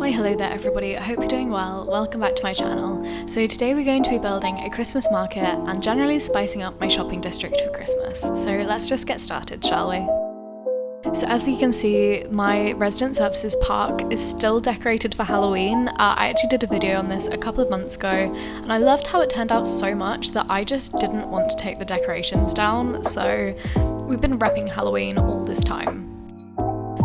Why hello there everybody, I hope you're doing well, welcome back to my channel. So today we're going to be building a Christmas market and generally spicing up my shopping district for Christmas. So let's just get started, shall we? So as you can see, my resident services park is still decorated for Halloween. I actually did a video on this a couple of months ago and I loved how it turned out so much that I just didn't want to take the decorations down. So we've been repping Halloween all this time.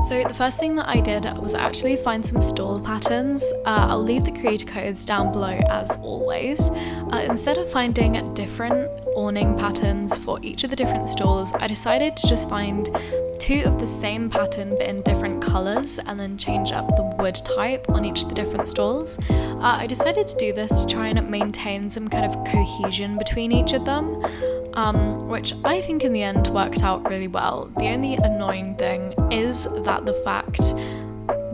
So the first thing that I did was actually find some stall patterns. I'll leave the creator codes down below as always. Instead of finding different awning patterns for each of the different stalls, I decided to just find two of the same pattern but in different colours and then change up the wood type on each of the different stalls. I decided to do this to try and maintain some kind of cohesion between each of them, which I think in the end worked out really well. The only annoying thing is that the fact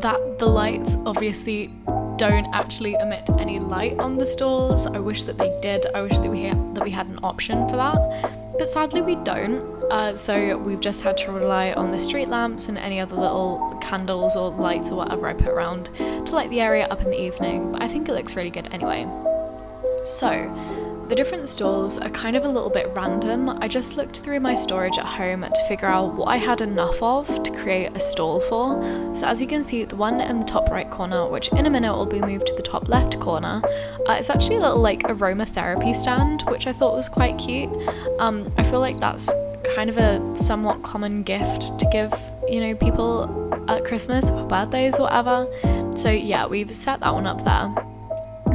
that the lights obviously don't actually emit any light on the stalls. I wish that they did. I wish that we had an option for that, but sadly we don't. So we've just had to rely on the street lamps and any other little candles or lights or whatever I put around to light the area up in the evening, but I think it looks really good anyway. So the different stalls are kind of a little bit random. I just looked through my storage at home to figure out what I had enough of to create a stall for. So as you can see, the one in the top right corner, which in a minute will be moved to the top left corner, it's actually a little like aromatherapy stand, which I thought was quite cute. I feel like that's kind of a somewhat common gift to give, you know, people at Christmas or birthdays or whatever. So yeah, we've set that one up there.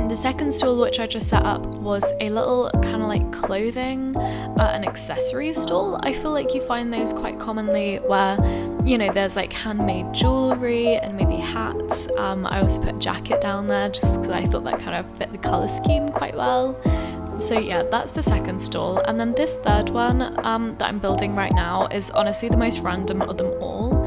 The second stall which I just set up was a little kind of like clothing and accessories stall. I feel like you find those quite commonly where, you know, there's like handmade jewellery and maybe hats. I also put a jacket down there just because I thought that kind of fit the colour scheme quite well. So yeah, that's the second stall. And then this third one that I'm building right now is honestly the most random of them all.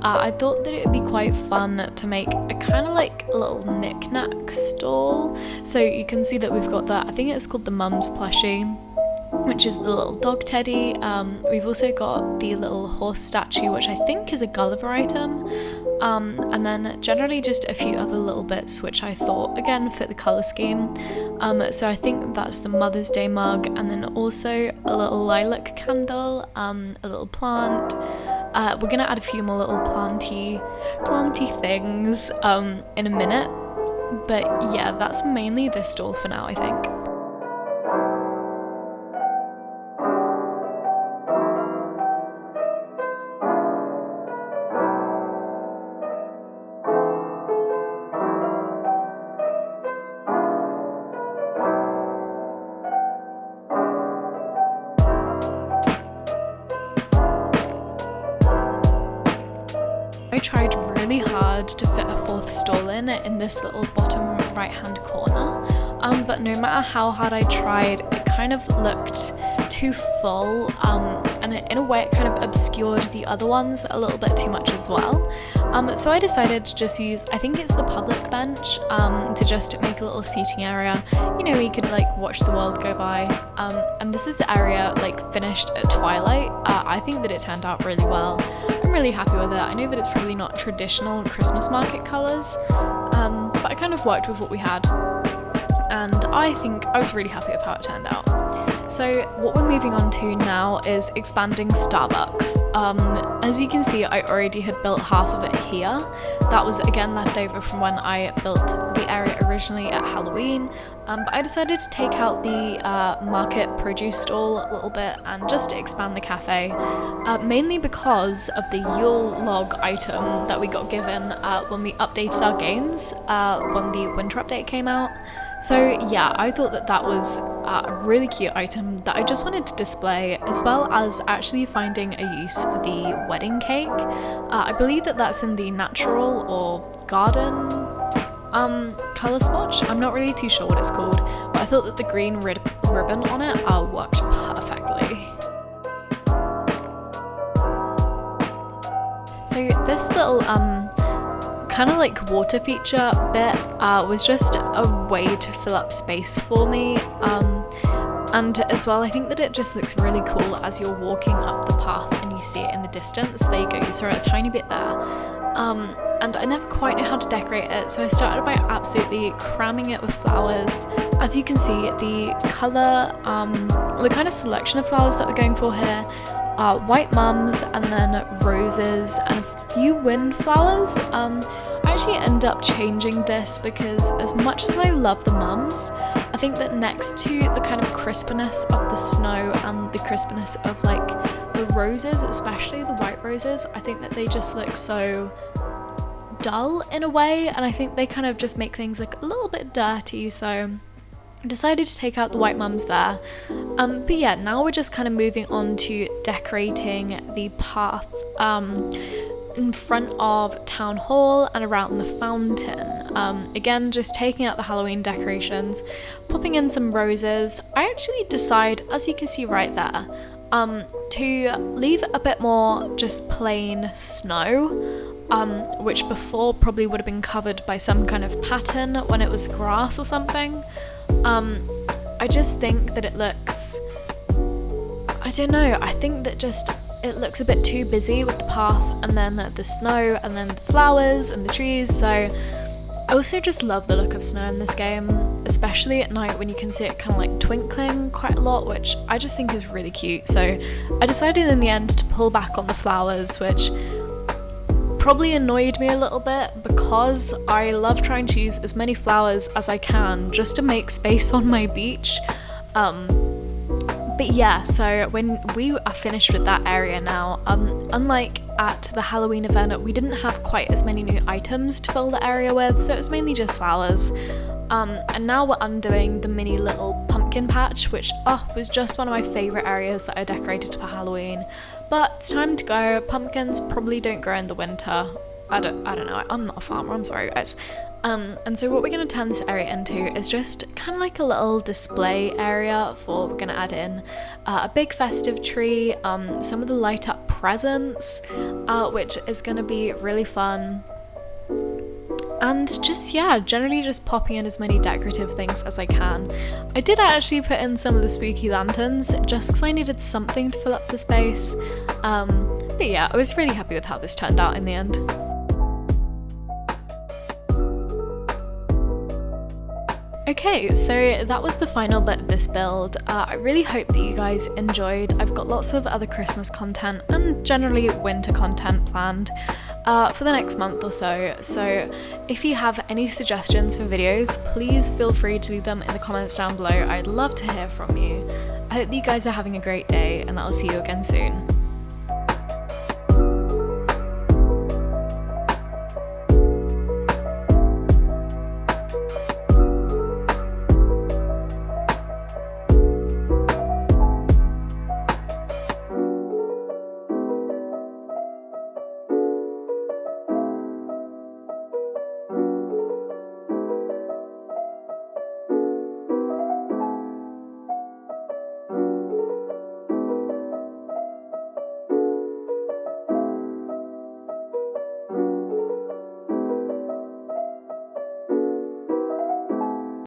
I thought that it would be quite fun to make a kind of like a little knick-knack stall. So you can see that we've got that, I think it's called the Mum's plushie, which is the little dog teddy. We've also got the little horse statue, which I think is a Gulliver item. And then generally just a few other little bits which I thought again fit the colour scheme. So I think that's the Mother's Day mug, and then also a little lilac candle, a little plant. We're gonna add a few more little planty things in a minute, but yeah, that's mainly this stall for now, I think. I tried really hard to fit a fourth stall in this little bottom right hand corner, but no matter how hard I tried, it kind of looked too full, and in a way it kind of obscured the other ones a little bit too much as well. So I decided to just use, I think it's the public bench, to just make a little seating area. You know, we could like watch the world go by, and this is the area like finished at twilight. I think that it turned out really well. I'm really happy with it. I know that it's probably not traditional Christmas market colours, but I kind of worked with what we had, and I think I was really happy with how it turned out. So what we're moving on to now is expanding Starbucks. As you can see, I already had built half of it here. That was again left over from when I built the area originally at Halloween, but I decided to take out the market produce stall a little bit and just expand the cafe, mainly because of the Yule log item that we got given when we updated our games when the winter update came out. So yeah, I thought that that was a really cute item that I just wanted to display, as well as actually finding a use for the wedding cake. I believe that that's in the natural or garden colour swatch. I'm not really too sure what it's called, but I thought that the green ribbon on it worked perfectly. So this little kind of like water feature bit was just a way to fill up space for me, and as well I think that it just looks really cool as you're walking up the path and you see it in the distance. There you go, you saw it a tiny bit there. and I never quite know how to decorate it, so I started by absolutely cramming it with flowers. As you can see, the colour, the kind of selection of flowers that we're going for here are white mums and then roses and a few windflowers. I actually end up changing this because as much as I love the mums, I think that next to the kind of crispness of the snow and the crispness of like the roses, especially the white roses, I think that they just look so dull in a way, and I think they kind of just make things like a little bit dirty, so I decided to take out the white mums there. But yeah, now we're just kind of moving on to decorating the path in front of Town Hall and around the fountain. Again, just taking out the Halloween decorations, popping in some roses. I actually decide, as you can see right there, to leave a bit more just plain snow, which before probably would have been covered by some kind of pattern when it was grass or something. I just think that it looks, I don't know, I think that just it looks a bit too busy with the path and then the snow and then the flowers and the trees. So I also just love the look of snow in this game, especially at night when you can see it kind of like twinkling quite a lot, which I just think is really cute. So I decided in the end to pull back on the flowers, which probably annoyed me a little bit because I love trying to use as many flowers as I can just to make space on my beach. But yeah, so when we are finished with that area now, unlike at the Halloween event, we didn't have quite as many new items to fill the area with, so it was mainly just flowers. And now we're undoing the mini little pumpkin patch, which was just one of my favourite areas that I decorated for Halloween. But it's time to go. Pumpkins probably don't grow in the winter. I don't know, I'm not a farmer, I'm sorry guys. And so what we're going to turn this area into is just kind of like a little display area for, we're going to add in a big festive tree, some of the light up presents, which is going to be really fun. And just, yeah, generally just popping in as many decorative things as I can. I did actually put in some of the spooky lanterns just because I needed something to fill up the space. But yeah, I was really happy with how this turned out in the end. Okay, so that was the final bit of this build. I really hope that you guys enjoyed. I've got lots of other Christmas content and generally winter content planned for the next month or so. So if you have any suggestions for videos, please feel free to leave them in the comments down below. I'd love to hear from you. I hope that you guys are having a great day, and I'll see you again soon.